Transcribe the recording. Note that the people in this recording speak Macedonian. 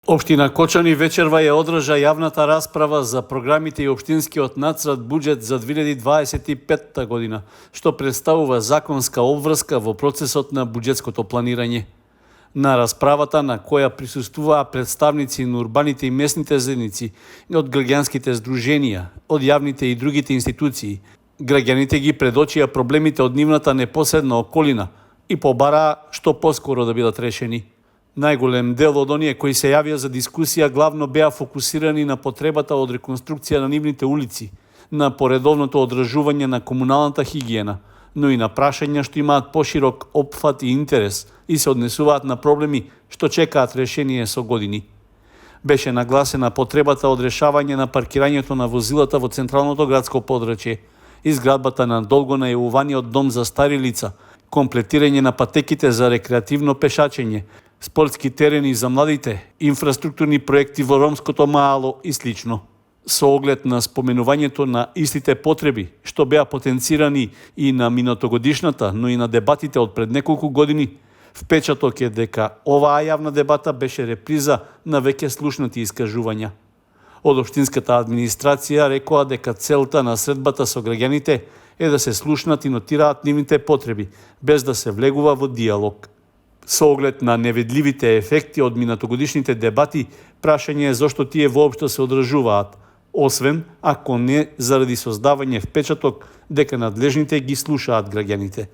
Општина Кочани вечерва ја одржа јавната расправа за програмите и општинскиот нацрт буџет за 2025 година, што представува законска обврска во процесот на буџетското планирање. На расправата на која присуствуваа представници на урбаните и местните заедници, од граѓанските здруженија, од јавните и другите институции, граѓаните ги предочија проблемите од нивната непосредна околина и побараа што поскоро да бидат решени. Најголем дел од оние кои се јавија за дискусија главно беа фокусирани на потребата од реконструкција на нивните улици, на поредовното одржување на комуналната хигиена, но и на прашања што имаат поширок опфат и интерес и се однесуваат на проблеми што чекаат решение со години. Беше нагласена потребата од решавање на паркирањето на возилата во централното градско подрачје, изградбата на долго најавуваниот дом за стари лица, комплетирање на патеките за рекреативно пешачење, спортски терени за младите, инфраструктурни проекти во ромското маало и слично. Со оглед на споменувањето на истите потреби, што беа потенцирани и на минатогодишната, но и на дебатите од пред неколку години, впечаток е дека оваа јавна дебата беше реприза на веќе слушнати искажувања. Од општинската администрација рекоа дека целта на средбата со граѓаните е да се слушнат и нотираат нивните потреби, без да се влегува во диалог. Со оглед на невидливите ефекти од минатогодишните дебати, прашање е зошто тие воопшто се одржуваат, освен ако не заради создавање впечаток дека надлежните ги слушаат граѓаните.